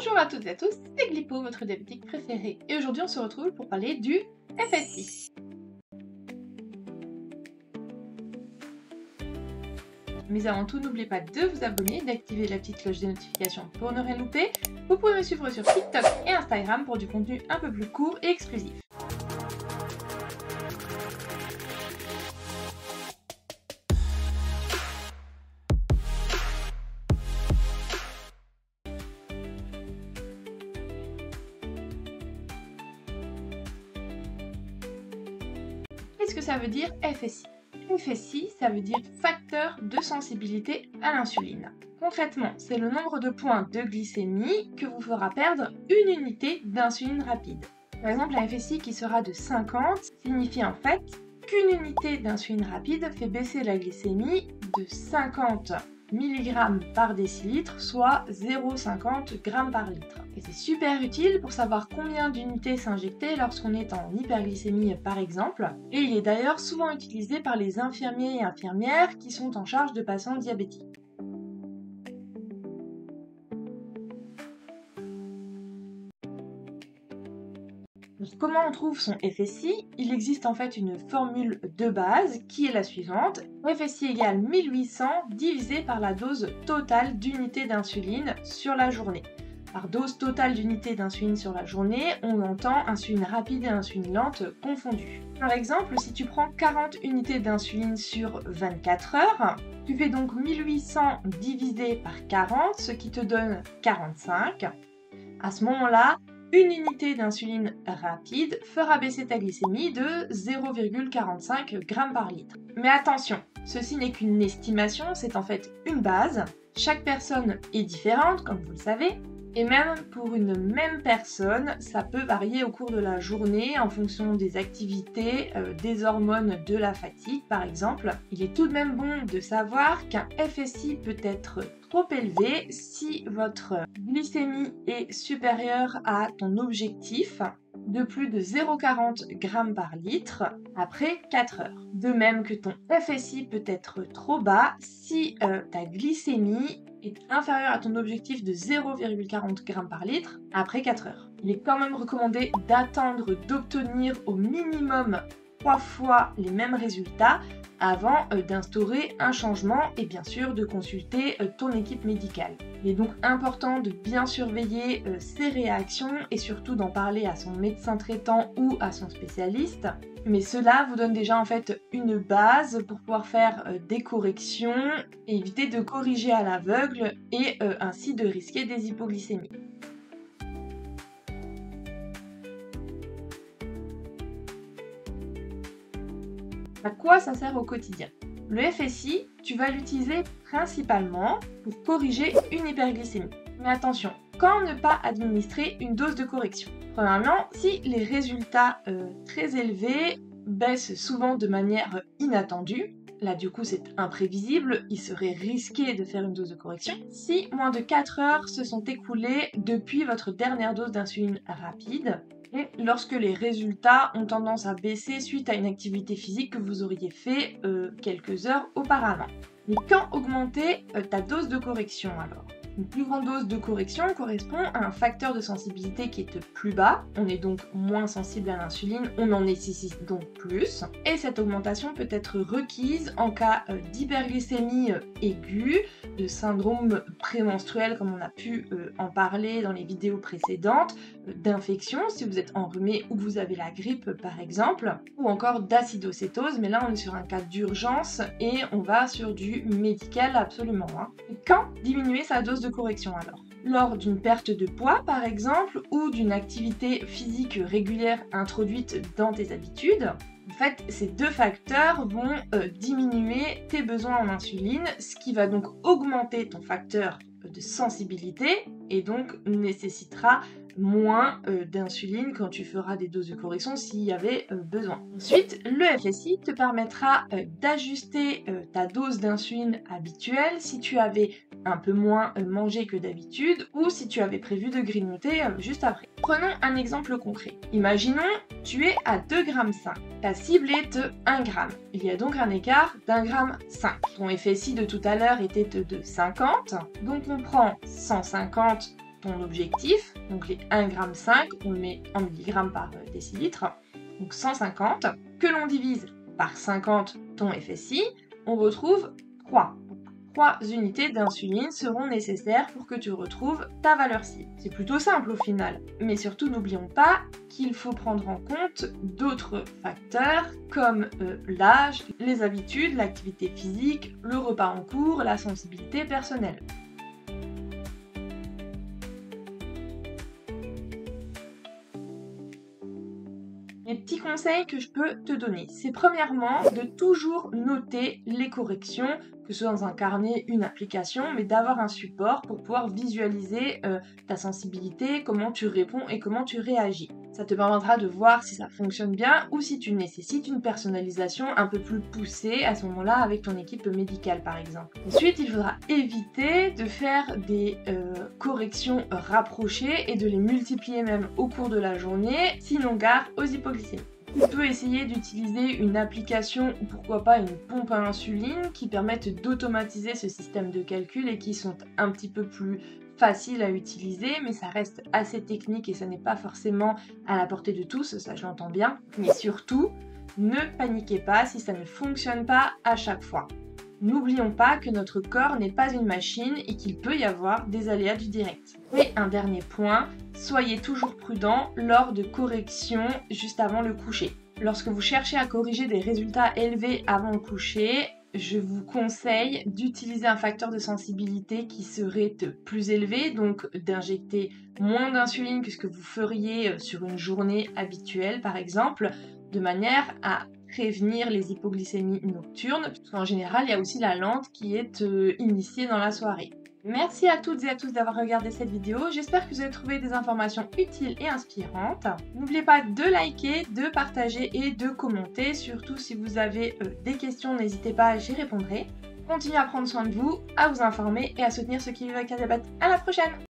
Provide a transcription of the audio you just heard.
Bonjour à toutes et à tous, c'est Glippo, votre diabétique préféré, et aujourd'hui on se retrouve pour parler du FSI. Mais avant tout, n'oubliez pas de vous abonner, d'activer la petite cloche des notifications pour ne rien louper. Vous pouvez me suivre sur TikTok et Instagram pour du contenu un peu plus court et exclusif. Qu'est-ce que ça veut dire FSI? FSI, ça veut dire facteur de sensibilité à l'insuline. Concrètement, c'est le nombre de points de glycémie que vous fera perdre une unité d'insuline rapide. Par exemple, un FSI qui sera de 50 signifie en fait qu'une unité d'insuline rapide fait baisser la glycémie de 50 mg par décilitre, soit 0,50 g par litre. Et c'est super utile pour savoir combien d'unités s'injecter lorsqu'on est en hyperglycémie par exemple. Et il est d'ailleurs souvent utilisé par les infirmiers et infirmières qui sont en charge de patients diabétiques. Comment on trouve son FSI? Il existe en fait une formule de base qui est la suivante. FSI égale 1800 divisé par la dose totale d'unités d'insuline sur la journée. Par dose totale d'unités d'insuline sur la journée, on entend insuline rapide et insuline lente confondues. Par exemple, si tu prends 40 unités d'insuline sur 24 heures, tu fais donc 1800 divisé par 40, ce qui te donne 45. À ce moment-là, une unité d'insuline rapide fera baisser ta glycémie de 0,45 g par litre. Mais attention, ceci n'est qu'une estimation, c'est en fait une base. Chaque personne est différente, comme vous le savez, et même pour une même personne, ça peut varier au cours de la journée en fonction des activités, des hormones, de la fatigue par exemple. Il est tout de même bon de savoir qu'un FSI peut être trop élevé si votre glycémie est supérieure à ton objectif de plus de 0,40 g par litre après 4 heures. De même que ton FSI peut être trop bas si ta glycémie est inférieure à ton objectif de 0,40 g par litre après 4 heures. Il est quand même recommandé d'attendre d'obtenir au minimum 3 fois les mêmes résultats avant d'instaurer un changement et bien sûr de consulter ton équipe médicale. Il est donc important de bien surveiller ses réactions et surtout d'en parler à son médecin traitant ou à son spécialiste. Mais cela vous donne déjà en fait une base pour pouvoir faire des corrections et éviter de corriger à l'aveugle et ainsi de risquer des hypoglycémies. À quoi ça sert au quotidien? Le FSI, tu vas l'utiliser principalement pour corriger une hyperglycémie. Mais attention, quand ne pas administrer une dose de correction? Premièrement, si les résultats très élevés baissent souvent de manière inattendue, là du coup c'est imprévisible, il serait risqué de faire une dose de correction. Si moins de 4 heures se sont écoulées depuis votre dernière dose d'insuline rapide, et lorsque les résultats ont tendance à baisser suite à une activité physique que vous auriez fait quelques heures auparavant. Mais quand augmenter ta dose de correction alors? Une plus grande dose de correction correspond à un facteur de sensibilité qui est plus bas, on est donc moins sensible à l'insuline, on en nécessite donc plus, et cette augmentation peut être requise en cas d'hyperglycémie aiguë, de syndrome prémenstruel comme on a pu en parler dans les vidéos précédentes, d'infection si vous êtes enrhumé ou que vous avez la grippe par exemple, ou encore d'acidocétose, mais là on est sur un cas d'urgence et on va sur du médical absolument. Et quand diminuer sa dose de correction alors? Lors d'une perte de poids par exemple ou d'une activité physique régulière introduite dans tes habitudes. En fait, ces deux facteurs vont diminuer tes besoins en insuline, ce qui va donc augmenter ton facteur de sensibilité et donc nécessitera moins d'insuline quand tu feras des doses de correction s'il y avait besoin. Ensuite, le FSI te permettra d'ajuster ta dose d'insuline habituelle si tu avais un peu moins mangé que d'habitude ou si tu avais prévu de grignoter juste après. Prenons un exemple concret. Imaginons, tu es à 2,5 g. Ta cible est de 1 g. Il y a donc un écart d'1,5 g. Ton FSI de tout à l'heure était de 50, donc on prend 150 ton objectif, donc les 1,5 g, on le met en milligrammes par décilitre, donc 150, que l'on divise par 50 ton FSI, on retrouve 3. 3 unités d'insuline seront nécessaires pour que tu retrouves ta valeur cible. C'est plutôt simple au final. Mais surtout, n'oublions pas qu'il faut prendre en compte d'autres facteurs comme l'âge, les habitudes, l'activité physique, le repas en cours, la sensibilité personnelle. Les petits conseils que je peux te donner, c'est premièrement de toujours noter les corrections, que ce soit dans un carnet, une application, mais d'avoir un support pour pouvoir visualiser ta sensibilité, comment tu réponds et comment tu réagis. Ça te permettra de voir si ça fonctionne bien ou si tu nécessites une personnalisation un peu plus poussée à ce moment-là avec ton équipe médicale par exemple. Ensuite, il faudra éviter de faire des corrections rapprochées et de les multiplier même au cours de la journée, sinon gare aux hypoglycémies. Tu peux essayer d'utiliser une application ou pourquoi pas une pompe à insuline qui permettent d'automatiser ce système de calcul et qui sont un petit peu plus faciles à utiliser, mais ça reste assez technique et ça n'est pas forcément à la portée de tous, ça je l'entends bien. Mais surtout, ne paniquez pas si ça ne fonctionne pas à chaque fois. N'oublions pas que notre corps n'est pas une machine et qu'il peut y avoir des aléas du direct. Et un dernier point, soyez toujours prudent lors de corrections juste avant le coucher. Lorsque vous cherchez à corriger des résultats élevés avant le coucher, je vous conseille d'utiliser un facteur de sensibilité qui serait plus élevé, donc d'injecter moins d'insuline que ce que vous feriez sur une journée habituelle par exemple, de manière à prévenir les hypoglycémies nocturnes, parce qu'en général, il y a aussi la lente qui est initiée dans la soirée. Merci à toutes et à tous d'avoir regardé cette vidéo, j'espère que vous avez trouvé des informations utiles et inspirantes. N'oubliez pas de liker, de partager et de commenter, surtout si vous avez des questions, n'hésitez pas, j'y répondrai. Continuez à prendre soin de vous, à vous informer et à soutenir ceux qui vivent avec un diabète. À la prochaine!